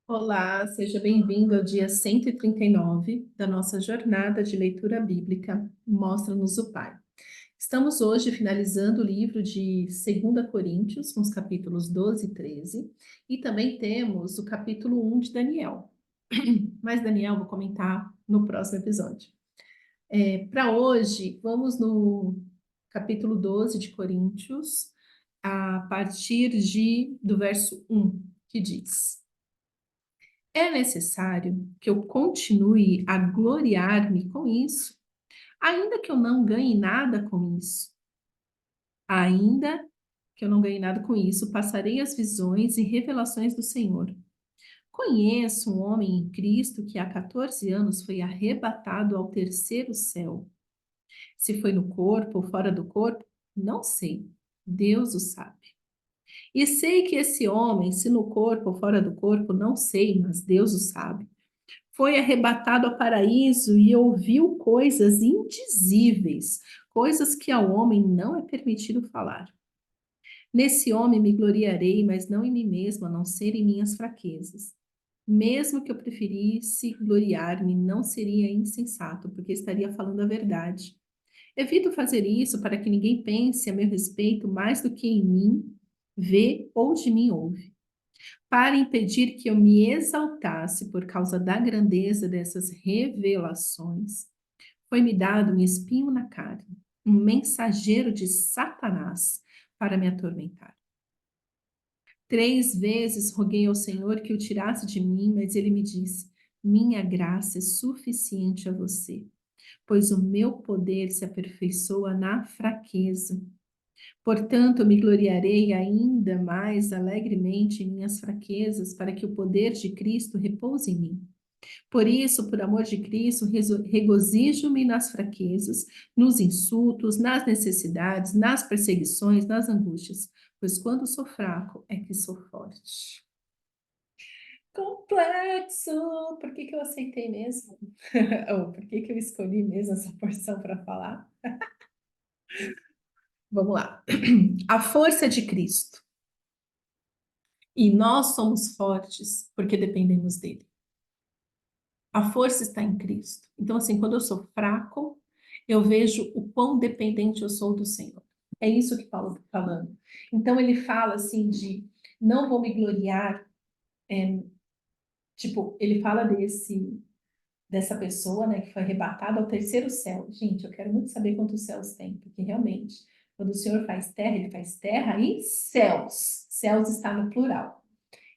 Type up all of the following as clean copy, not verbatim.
Olá, seja bem-vindo ao dia 139 da nossa jornada de leitura bíblica Mostra-nos o Pai. Estamos hoje finalizando o livro de 2 Coríntios, com os capítulos 12 e 13, e também temos o capítulo 1 de Daniel. Mas Daniel vou comentar no próximo episódio. Para hoje, vamos no capítulo 12 de Coríntios, a partir do verso 1, que diz: É necessário que eu continue a gloriar-me com isso, ainda que eu não ganhe nada com isso. Ainda que eu não ganhe nada com isso, passarei as visões e revelações do Senhor. Conheço um homem em Cristo que há 14 anos foi arrebatado ao terceiro céu. Se foi no corpo ou fora do corpo, não sei. Deus o sabe. E sei que esse homem, se no corpo ou fora do corpo, não sei, mas Deus o sabe, foi arrebatado ao paraíso e ouviu coisas indizíveis, coisas que ao homem não é permitido falar. Nesse homem me gloriarei, mas não em mim mesmo, a não ser em minhas fraquezas. Mesmo que eu preferisse gloriar-me, não seria insensato, porque estaria falando a verdade. Evito fazer isso para que ninguém pense a meu respeito mais do que em mim vê ou de mim ouve, para impedir que eu me exaltasse por causa da grandeza dessas revelações, foi-me dado um espinho na carne, um mensageiro de Satanás para me atormentar. 3 vezes roguei ao Senhor que o tirasse de mim, mas ele me disse: Minha graça é suficiente a você, pois o meu poder se aperfeiçoa na fraqueza. Portanto, eu me gloriarei ainda mais alegremente em minhas fraquezas, para que o poder de Cristo repouse em mim. Por isso, por amor de Cristo, regozijo-me nas fraquezas, nos insultos, nas necessidades, nas perseguições, nas angústias, pois quando sou fraco é que sou forte. Complexo! Por que que eu aceitei mesmo? Ou por que que eu escolhi mesmo essa porção para falar? Vamos lá. A força de Cristo. E nós somos fortes porque dependemos dele. A força está em Cristo. Então, assim, quando eu sou fraco, eu vejo o quão dependente eu sou do Senhor. É isso que Paulo está falando. Então, ele fala assim de não vou me gloriar, tipo, ele fala dessa pessoa, né, que foi arrebatada ao terceiro céu. Gente, eu quero muito saber quantos céus tem, porque realmente, quando o Senhor faz terra, ele faz terra e céus. Céus está no plural.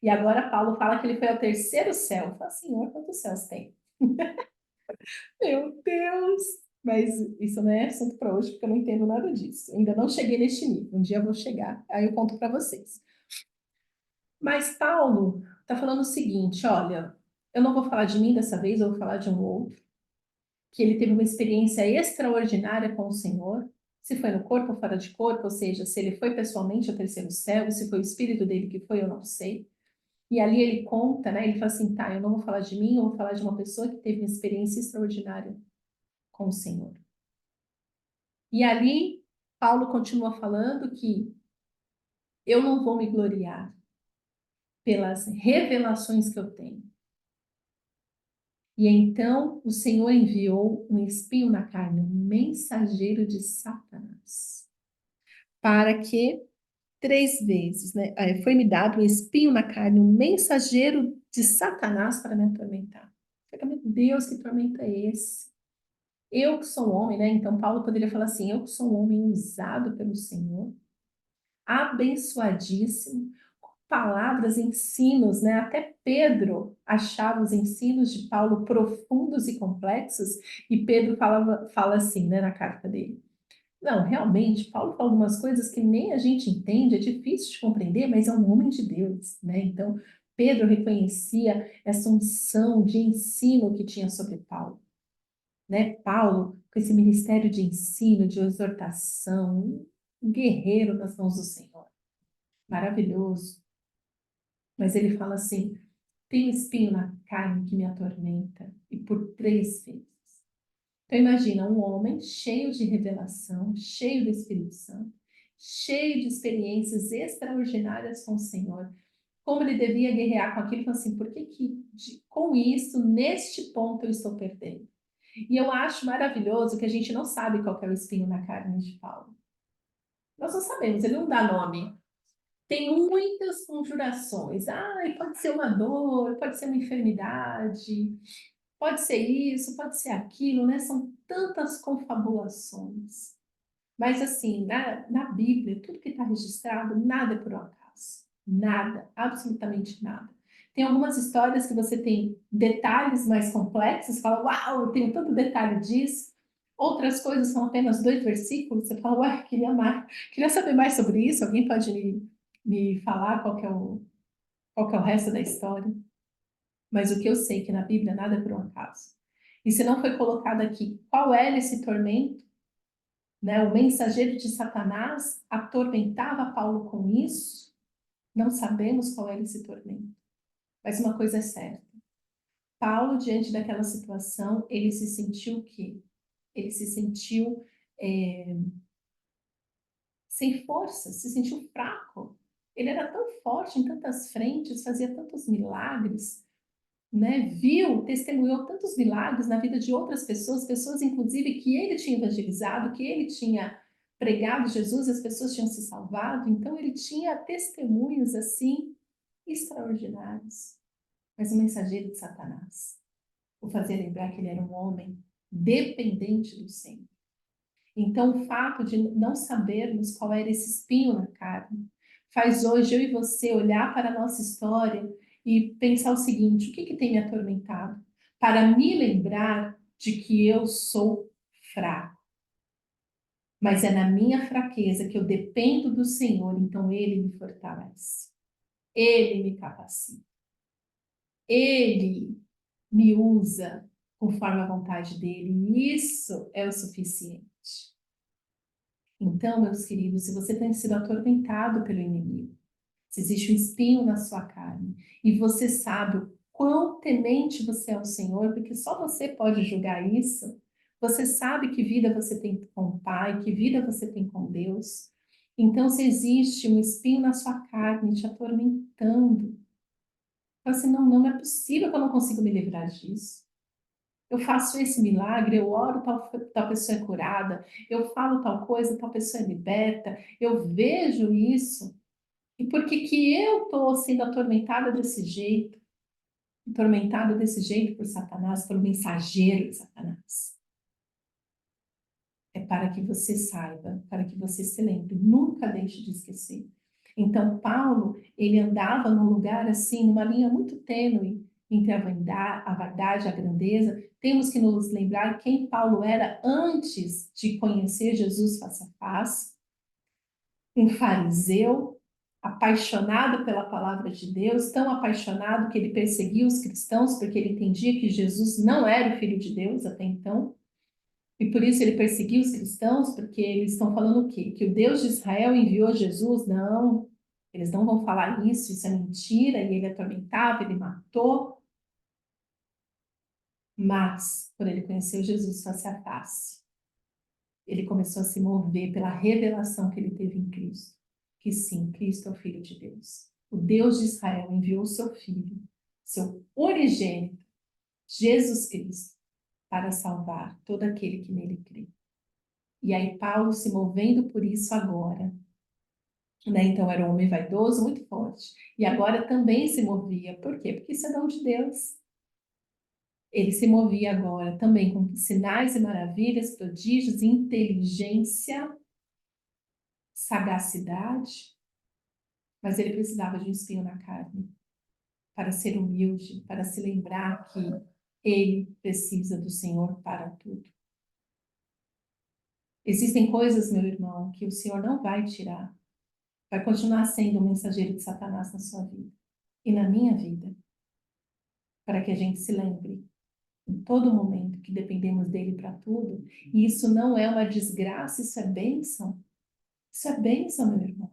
E agora Paulo fala que ele foi ao terceiro céu. Fala, Senhor, quantos céus tem? Meu Deus! Mas isso não é assunto para hoje, porque eu não entendo nada disso. Ainda não cheguei neste nível. Um dia eu vou chegar, aí eu conto para vocês. Mas Paulo está falando o seguinte: olha, eu não vou falar de mim dessa vez, eu vou falar de um outro, que ele teve uma experiência extraordinária com o Senhor. Se foi no corpo ou fora de corpo, ou seja, se ele foi pessoalmente ao terceiro céu, se foi o espírito dele que foi, eu não sei. E ali ele conta, né? Ele fala assim: tá, eu não vou falar de mim, eu vou falar de uma pessoa que teve uma experiência extraordinária com o Senhor. E ali, Paulo continua falando que eu não vou me gloriar pelas revelações que eu tenho. E então o Senhor enviou um espinho na carne, um mensageiro de Satanás, para que 3 vezes, né, foi-me dado um espinho na carne, um mensageiro de Satanás para me atormentar. Meu Deus, que tormento é esse? Eu que sou um homem, né? Então Paulo poderia falar assim: eu que sou um homem usado pelo Senhor, abençoadíssimo, com palavras, ensinos, né? Até Pedro achava os ensinos de Paulo profundos e complexos, e Pedro fala assim, né, na carta dele. Não, realmente, Paulo fala algumas coisas que nem a gente entende, é difícil de compreender, mas é um homem de Deus, né? Então, Pedro reconhecia essa unção de ensino que tinha sobre Paulo, né? Paulo, com esse ministério de ensino, de exortação, um guerreiro nas mãos do Senhor. Maravilhoso. Mas ele fala assim: tem um espinho na carne que me atormenta, e por 3 vezes. Então imagina um homem cheio de revelação, cheio do Espírito Santo, cheio de experiências extraordinárias com o Senhor, como ele devia guerrear com aquilo, falou assim, por que com isso, neste ponto, eu estou perdendo? E eu acho maravilhoso que a gente não sabe qual que é o espinho na carne de Paulo. Nós não sabemos, ele não dá nome. Tem muitas conjurações. Pode ser uma dor, pode ser uma enfermidade, pode ser isso, pode ser aquilo, né? São tantas confabulações. Mas assim, na Bíblia, tudo que está registrado, nada é por um acaso. Nada, absolutamente nada. Tem algumas histórias que você tem detalhes mais complexos, você fala, uau, eu tenho tanto detalhe disso. Outras coisas são apenas 2 versículos, você fala, uai, queria saber mais sobre isso. Alguém pode me falar qual que é o resto da história? Mas o que eu sei é que na Bíblia nada é por um acaso. E se não foi colocado aqui, qual era esse tormento? Né? O mensageiro de Satanás atormentava Paulo com isso? Não sabemos qual era esse tormento. Mas uma coisa é certa. Paulo, diante daquela situação, ele se sentiu o quê? Ele se sentiu sem força, se sentiu fraco. Ele era tão forte em tantas frentes, fazia tantos milagres, né? Viu, testemunhou tantos milagres na vida de outras pessoas, pessoas inclusive que ele tinha evangelizado, que ele tinha pregado Jesus, e as pessoas tinham se salvado. Então ele tinha testemunhos assim extraordinários. Mas o mensageiro de Satanás o fazia lembrar que ele era um homem dependente do Senhor. Então, o fato de não sabermos qual era esse espinho na carne faz hoje eu e você olhar para a nossa história e pensar o seguinte: o que tem me atormentado? Para me lembrar de que eu sou fraco. Mas é na minha fraqueza que eu dependo do Senhor, então Ele me fortalece. Ele me capacita. Ele me usa conforme a vontade dele. E isso é o suficiente. Então, meus queridos, se você tem sido atormentado pelo inimigo, se existe um espinho na sua carne, e você sabe o quão temente você é ao Senhor, porque só você pode julgar isso, você sabe que vida você tem com o Pai, que vida você tem com Deus. Então, se existe um espinho na sua carne te atormentando, fala assim, não é possível que eu não consiga me livrar disso. Eu faço esse milagre, eu oro, tal pessoa é curada, eu falo tal coisa, tal pessoa é liberta, eu vejo isso. E por que eu estou sendo atormentada desse jeito? Atormentada desse jeito por Satanás, pelo mensageiro de Satanás? É para que você saiba, para que você se lembre, nunca deixe de esquecer. Então, Paulo, ele andava num lugar assim, numa linha muito tênue entre a vaidade e a grandeza. Temos que nos lembrar quem Paulo era antes de conhecer Jesus face a face. Um fariseu, apaixonado pela palavra de Deus, tão apaixonado que ele perseguia os cristãos, porque ele entendia que Jesus não era o Filho de Deus até então. E por isso ele perseguiu os cristãos, porque eles estão falando o quê? Que o Deus de Israel enviou Jesus? Não, eles não vão falar isso é mentira, e ele atormentava, ele matou. Mas, quando ele conheceu Jesus face a face, ele começou a se mover pela revelação que ele teve em Cristo. Que sim, Cristo é o Filho de Deus. O Deus de Israel enviou o seu Filho, seu unigênito, Jesus Cristo, para salvar todo aquele que nele crê. E aí Paulo se movendo por isso agora, né? Então era um homem vaidoso, muito forte. E agora também se movia. Por quê? Porque isso é dom de Deus. Ele se movia agora também com sinais e maravilhas, prodígios, inteligência, sagacidade. Mas ele precisava de um espinho na carne para ser humilde, para se lembrar que ele precisa do Senhor para tudo. Existem coisas, meu irmão, que o Senhor não vai tirar. Vai continuar sendo um mensageiro de Satanás na sua vida e na minha vida, para que a gente se lembre em todo momento que dependemos dele para tudo. E isso não é uma desgraça, isso é bênção. Isso é bênção, meu irmão.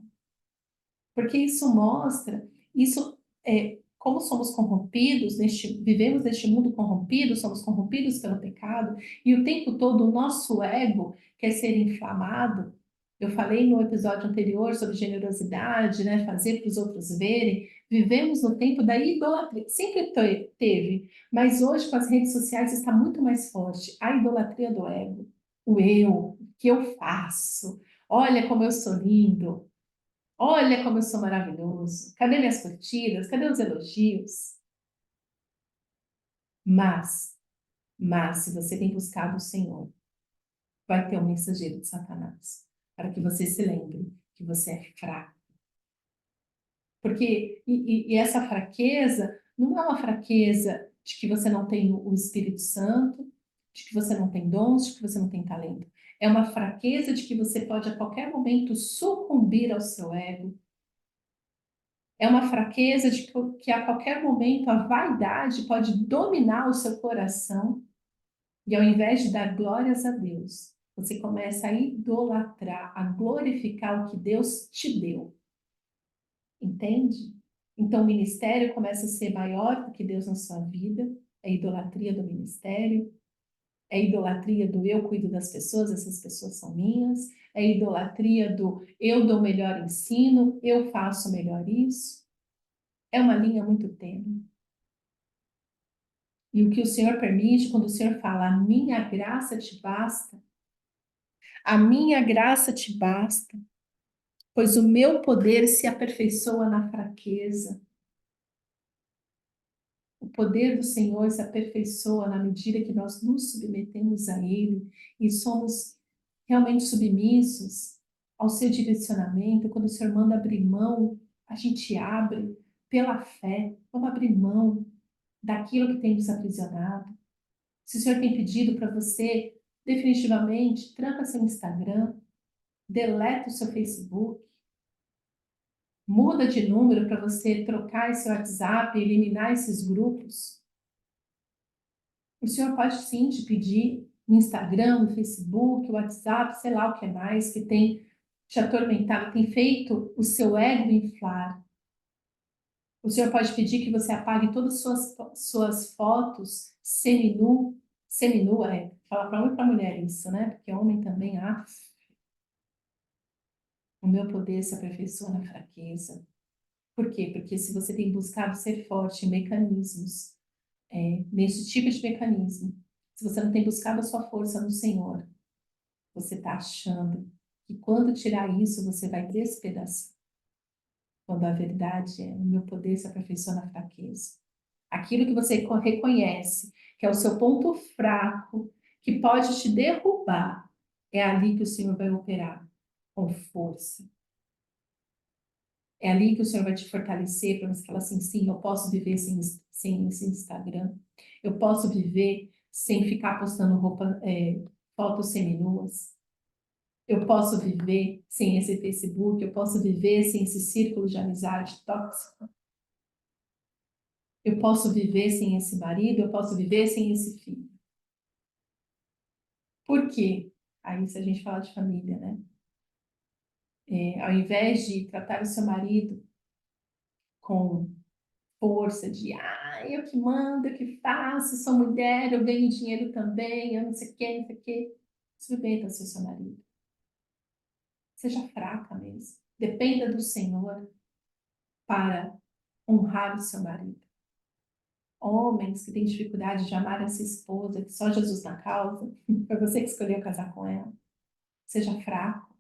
Porque isso mostra, isso é como somos corrompidos, vivemos neste mundo corrompido, somos corrompidos pelo pecado, e o tempo todo o nosso ego quer ser inflamado. Eu falei no episódio anterior sobre generosidade, né? Fazer para os outros verem, Vivemos no tempo da idolatria. Sempre teve, mas hoje com as redes sociais está muito mais forte. A idolatria do ego. O eu, o que eu faço. Olha como eu sou lindo. Olha como eu sou maravilhoso. Cadê minhas curtidas? Cadê os elogios? Mas, mas, se você tem buscado o Senhor, vai ter um mensageiro de Satanás, para que você se lembre que você é fraco. Porque, e essa fraqueza não é uma fraqueza de que você não tem o Espírito Santo, de que você não tem dons, de que você não tem talento. É uma fraqueza de que você pode a qualquer momento sucumbir ao seu ego. É uma fraqueza de que a qualquer momento a vaidade pode dominar o seu coração e ao invés de dar glórias a Deus, você começa a idolatrar, a glorificar o que Deus te deu. Entende? Então o ministério começa a ser maior do que Deus na sua vida, é a idolatria do ministério, é a idolatria do eu cuido das pessoas, essas pessoas são minhas, é a idolatria do eu dou melhor ensino, eu faço melhor isso. É uma linha muito tênue. E o que o Senhor permite, quando o Senhor fala, a minha graça te basta, a minha graça te basta, pois o meu poder se aperfeiçoa na fraqueza. O poder do Senhor se aperfeiçoa na medida que nós nos submetemos a Ele e somos realmente submissos ao seu direcionamento. Quando o Senhor manda abrir mão, a gente abre pela fé, vamos abrir mão daquilo que tem nos aprisionado. Se o Senhor tem pedido para você, definitivamente, tranca seu Instagram, deleta o seu Facebook, muda de número para você trocar esse WhatsApp, eliminar esses grupos. O Senhor pode sim te pedir no Instagram, no Facebook, WhatsApp, sei lá o que mais, que tem te atormentado, tem feito o seu ego inflar. O Senhor pode pedir que você apague todas as suas fotos seminu, seminua, fala para homem e para mulher isso, né? Porque homem também, o meu poder se aperfeiçoa na fraqueza. Por quê? Porque se você tem buscado ser forte em mecanismos, nesse tipo de mecanismo, se você não tem buscado a sua força no Senhor, você está achando que quando tirar isso, você vai despedaçar. Quando a verdade é, o meu poder se aperfeiçoa na fraqueza. Aquilo que você reconhece, que é o seu ponto fraco, que pode te derrubar, é ali que o Senhor vai operar com força. É ali que o Senhor vai te fortalecer para você falar assim, sim, eu posso viver sem esse Instagram. Eu posso viver sem ficar postando fotos seminuas. Eu posso viver sem esse Facebook. Eu posso viver sem esse círculo de amizade tóxico. Eu posso viver sem esse marido. Eu posso viver sem esse filho. Por quê? Aí se a gente fala de família, né? Ao invés de tratar o seu marido com força de eu que mando, eu que faço, sou mulher, eu ganho dinheiro também, eu não sei o que, não sei o que. Submeta ao seu marido. Seja fraca mesmo. Dependa do Senhor para honrar o seu marido. Homens que têm dificuldade de amar essa esposa, que só Jesus na causa, foi você que escolheu casar com ela. Seja fraco.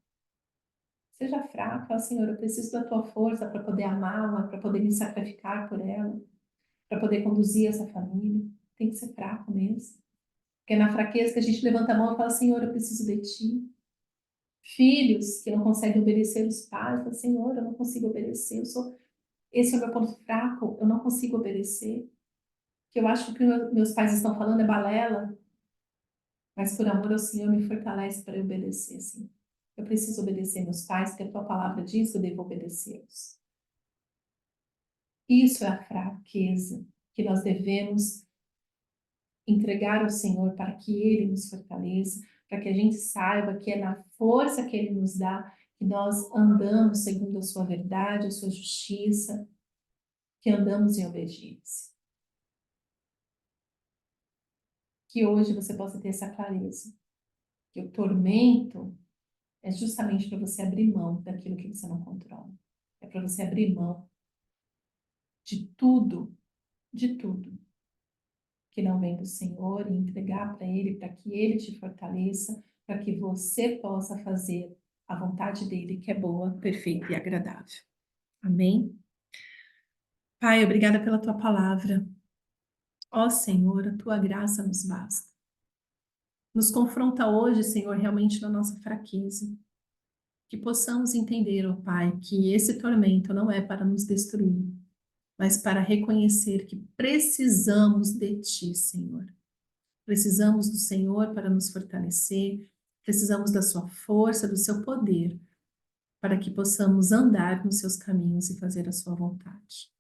Seja fraco, fala, Senhor, eu preciso da tua força para poder amá-la, para poder me sacrificar por ela, para poder conduzir essa família. Tem que ser fraco mesmo. Porque é na fraqueza que a gente levanta a mão e fala, Senhor, eu preciso de ti. Filhos que não conseguem obedecer os pais, falam, Senhor, eu não consigo obedecer, esse é o meu ponto fraco, eu não consigo obedecer. Que eu acho que o que meus pais estão falando é balela, mas por amor ao Senhor me fortalece para eu obedecer, sim. Eu preciso obedecer meus pais, porque a tua palavra diz que eu devo obedecê-los. Isso é a fraqueza que nós devemos entregar ao Senhor para que Ele nos fortaleça, para que a gente saiba que é na força que Ele nos dá que nós andamos segundo a sua verdade, a sua justiça, que andamos em obediência. Que hoje você possa ter essa clareza, que o tormento é justamente para você abrir mão daquilo que você não controla. É para você abrir mão de tudo que não vem do Senhor e entregar para Ele, para que Ele te fortaleça, para que você possa fazer a vontade dEle, que é boa, perfeita e agradável. Amém? Pai, obrigada pela tua palavra. Ó Senhor, a tua graça nos basta. Nos confronta hoje, Senhor, realmente na nossa fraqueza. Que possamos entender, ó Pai, que esse tormento não é para nos destruir, mas para reconhecer que precisamos de Ti, Senhor. Precisamos do Senhor para nos fortalecer, precisamos da Sua força, do Seu poder, para que possamos andar nos Seus caminhos e fazer a Sua vontade.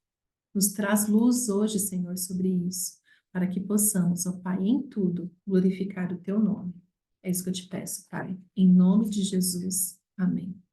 Nos traz luz hoje, Senhor, sobre isso, para que possamos, ó Pai, em tudo, glorificar o Teu nome. É isso que eu te peço, Pai. Em nome de Jesus. Amém.